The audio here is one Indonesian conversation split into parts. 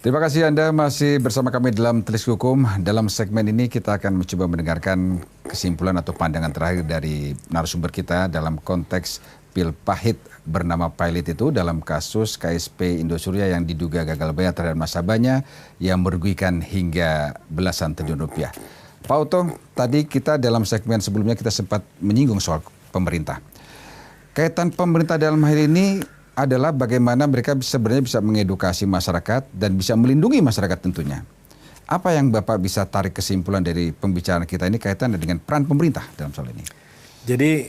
Terima kasih Anda masih bersama kami dalam Telisik Hukum. Dalam segmen ini kita akan mencoba mendengarkan kesimpulan atau pandangan terakhir dari narasumber kita dalam konteks pil pahit bernama Pilot itu dalam kasus KSP Indosuria yang diduga gagal bayar terhadap nasabahnya yang merugikan hingga belasan triliun rupiah. Pak Oto, tadi kita dalam segmen sebelumnya kita sempat menyinggung soal pemerintah. Kaitan pemerintah dalam hal ini adalah bagaimana mereka sebenarnya bisa mengedukasi masyarakat dan bisa melindungi masyarakat tentunya. Apa yang Bapak bisa tarik kesimpulan dari pembicaraan kita ini kaitan dengan peran pemerintah dalam soal ini? Jadi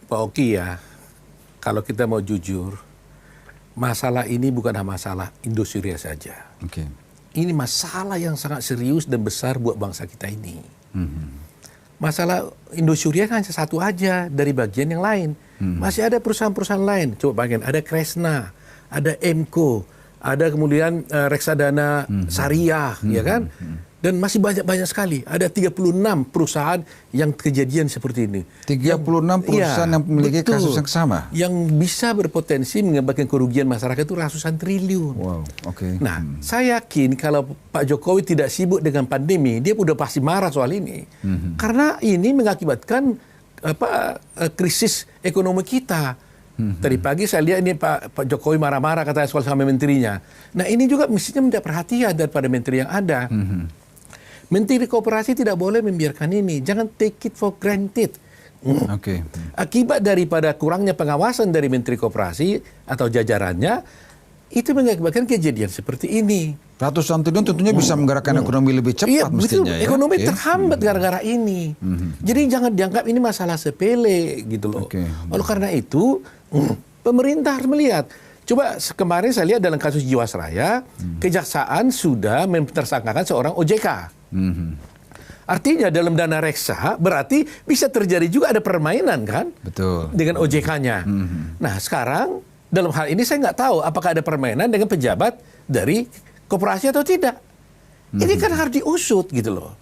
Pak Oki ya, kalau kita mau jujur, masalah ini bukan masalah Indosuria saja. Oke. Ini masalah yang sangat serius dan besar buat bangsa kita ini. Masalah Indosuria kan hanya satu aja dari bagian yang lain. Masih ada perusahaan-perusahaan lain. Coba bayangin, ada Kresna, ada Emco, ada kemudian Reksadana Syariah, ya kan? Dan masih banyak-banyak sekali. Ada 36 perusahaan yang kejadian seperti ini. 36 perusahaan yang memiliki kasus yang sama? Yang bisa berpotensi mengakibatkan kerugian masyarakat itu ratusan triliun. Wow, oke. Nah, saya yakin kalau Pak Jokowi tidak sibuk dengan pandemi, dia udah pasti marah soal ini. Karena ini mengakibatkan krisis ekonomi kita. Tadi pagi saya lihat ini Pak Jokowi marah-marah katanya soal sama menterinya. Nah, ini juga mestinya mendapat perhatian daripada menteri yang ada. Menteri Koperasi tidak boleh membiarkan ini. Jangan take it for granted. Akibat daripada kurangnya pengawasan dari Menteri Koperasi atau jajarannya, itu mengakibatkan kejadian seperti ini. Ratusan triliun tentunya bisa menggerakkan ekonomi lebih cepat mestinya. Betul. Ekonomi terhambat gara-gara ini. Jadi jangan dianggap ini masalah sepele gitu loh. Oleh karena itu, pemerintah harus melihat. Coba kemarin saya lihat dalam kasus Jiwasraya, kejaksaan sudah mentersangkakan seorang OJK. Artinya dalam dana reksa berarti bisa terjadi juga ada permainan kan? Betul. Dengan OJK-nya. Nah sekarang dalam hal ini saya nggak tahu apakah ada permainan dengan pejabat dari koperasi atau tidak. Ini kan harus diusut gitu loh.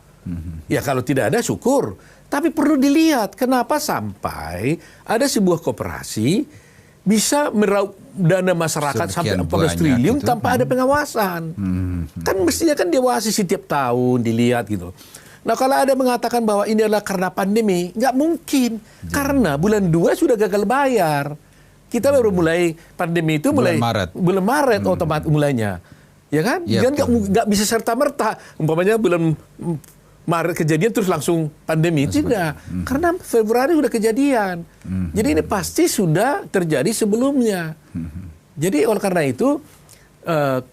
Ya kalau tidak ada syukur. Tapi perlu dilihat kenapa sampai ada sebuah koperasi bisa meraup dana masyarakat sampai 14 triliun gitu, tanpa ada pengawasan. Kan mestinya kan diawasi setiap tahun, dilihat gitu. Nah kalau ada mengatakan bahwa ini adalah karena pandemi, nggak mungkin. Karena bulan 2 sudah gagal bayar. Kita baru mulai pandemi itu bulan Maret otomatis mulainya. Ya kan? Ya, kan nggak bisa serta-merta. Umpamanya bulan Maret kejadian terus langsung pandemi. Tidak. Karena Februari sudah kejadian. Jadi ini pasti sudah terjadi sebelumnya. Jadi oleh karena itu,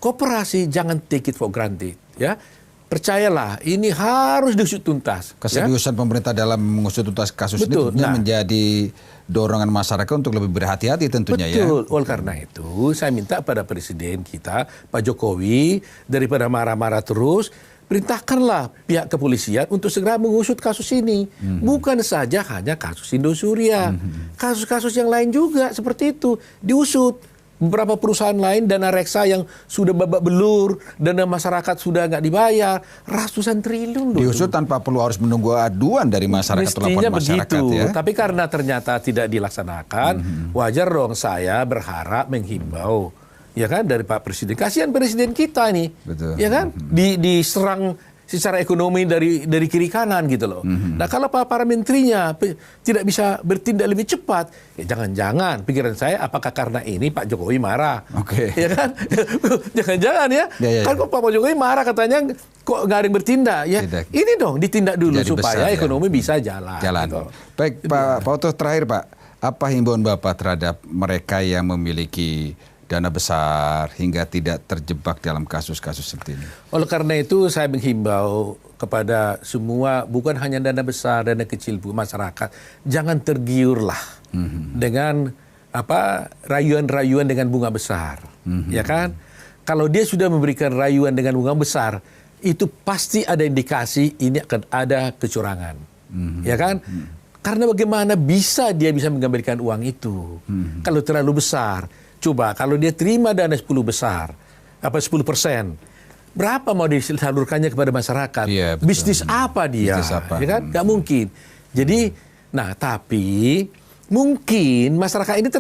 koperasi jangan take it for granted. Ya. Percayalah, ini harus diusut tuntas. Keseriusan pemerintah dalam mengusut tuntas kasus ini tentunya menjadi dorongan masyarakat untuk lebih berhati-hati tentunya. Betul. Oleh karena itu, saya minta pada Presiden kita, Pak Jokowi, daripada marah-marah terus, perintahkanlah pihak kepolisian untuk segera mengusut kasus ini. Bukan saja hanya kasus Indosuria. Kasus-kasus yang lain juga seperti itu diusut. Beberapa perusahaan lain dana reksa yang sudah babak belur, dana masyarakat sudah nggak dibayar, ratusan triliun. Diusut tanpa perlu harus menunggu aduan dari masyarakat atau laporan masyarakat begitu. ya. Tapi karena ternyata tidak dilaksanakan, wajar dong saya berharap menghimbau. Ya kan dari Pak Presiden, kasihan Presiden kita ini, ya kan diserang secara ekonomi dari kiri kanan gitu loh. Nah kalau para menterinya tidak bisa bertindak lebih cepat, ya jangan-jangan pikiran saya apakah karena ini Pak Jokowi marah, ya kan? Jangan-jangan ya. Kan kok Pak Jokowi marah katanya kok nggak ada yang bertindak ya? Ini dong ditindak dulu jadi supaya besar, ekonomi bisa jalan. Gitu. Baik Pak Oto, terakhir Pak, apa himbauan Bapak terhadap mereka yang memiliki dana besar hingga tidak terjebak dalam kasus-kasus seperti ini? Oleh karena itu saya menghimbau kepada semua, bukan hanya dana besar, dana kecil, masyarakat, jangan tergiurlah dengan rayuan-rayuan dengan bunga besar, ya kan? Kalau dia sudah memberikan rayuan dengan bunga besar, itu pasti ada indikasi ini akan ada kecurangan, ya kan? Karena bagaimana bisa dia bisa mengembalikan uang itu kalau terlalu besar? Coba kalau dia terima dana 10%, berapa mau disalurkannya kepada masyarakat? Ya, bisnis apa dia? Ya kan? Gak mungkin. Jadi, nah tapi mungkin masyarakat ini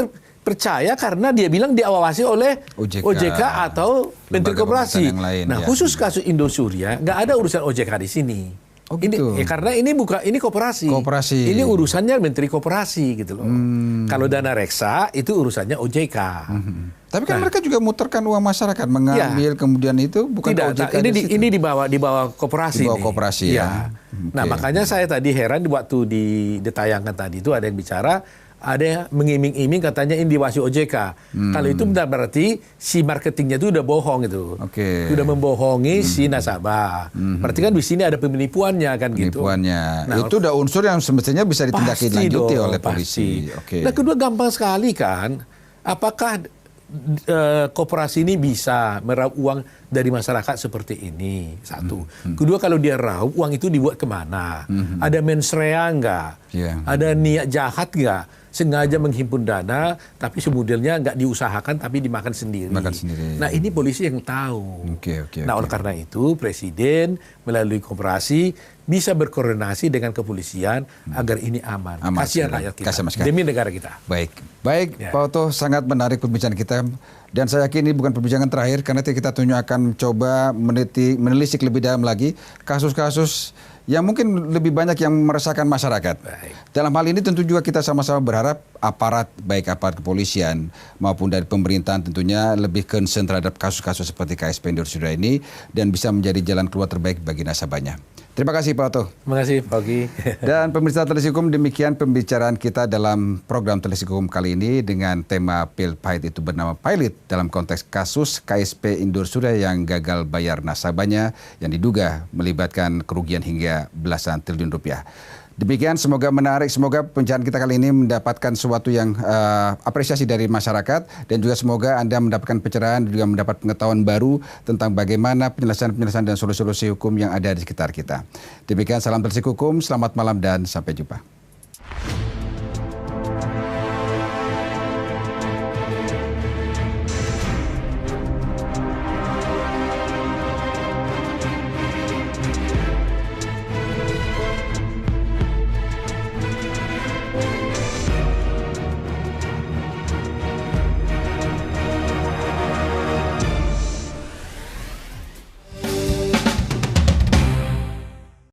percaya karena dia bilang diawasi oleh OJK atau Menteri Koperasi. Nah, khusus kasus Indosuria nggak ada urusan OJK di sini. Oh, gitu. Karena ini koperasi. Ini urusannya Menteri Koperasi gitu loh. Kalau dana reksa itu urusannya OJK. Tapi kan mereka juga muterkan uang masyarakat, mengambil kemudian itu bukan OJK. Ini di bawah koperasi. Di bawah koperasi ya. Nah, makanya saya tadi heran waktu ditayangkan tadi itu ada yang bicara, ada yang mengiming-iming katanya ini diwasi OJK. Kalau itu berarti si marketingnya itu udah bohong itu. Sudah membohongi si nasabah. Berarti kan di sini ada penipuannya kan gitu. Nah, itu udah unsur yang semestinya bisa ditindaklanjuti oleh polisi. Nah, kedua gampang sekali kan. Apakah koperasi ini bisa meraup uang dari masyarakat seperti ini? Satu. Kedua, kalau dia raup, uang itu dibuat kemana? Ada mens rea nggak? Ada niat jahat nggak? Sengaja menghimpun dana, tapi sebenarnya nggak diusahakan, tapi dimakan sendiri. Nah, ini polisi yang tahu. Nah, oleh karena itu, Presiden melalui koperasi bisa berkoordinasi dengan kepolisian agar ini aman. Kasihan rakyat kita, demi negara kita. Baik, Pak Oto, sangat menarik perbincangan kita. Dan saya yakin ini bukan perbincangan terakhir, karena kita tentunya akan coba menelisik lebih dalam lagi kasus-kasus yang mungkin lebih banyak yang meresahkan masyarakat. Dalam hal ini tentu juga kita sama-sama berharap aparat, baik aparat kepolisian maupun dari pemerintahan tentunya lebih concern terhadap kasus-kasus seperti KSP Indosuria ini dan bisa menjadi jalan keluar terbaik bagi nasabahnya. Terima kasih Pak Oto. Terima kasih Pak Ogi. Dan pemirsa Televisi Hukum, demikian pembicaraan kita dalam program Televisi Hukum kali ini dengan tema Pil Pahit itu bernama Pilot dalam konteks kasus KSP Indosuria yang gagal bayar nasabahnya yang diduga melibatkan kerugian hingga belasan triliun rupiah. Demikian, semoga menarik, semoga pembicaraan kita kali ini mendapatkan sesuatu yang apresiasi dari masyarakat dan juga semoga Anda mendapatkan pencerahan dan juga mendapat pengetahuan baru tentang bagaimana penyelesaian dan solusi-solusi hukum yang ada di sekitar kita. Demikian, salam Televisi Hukum, selamat malam dan sampai jumpa.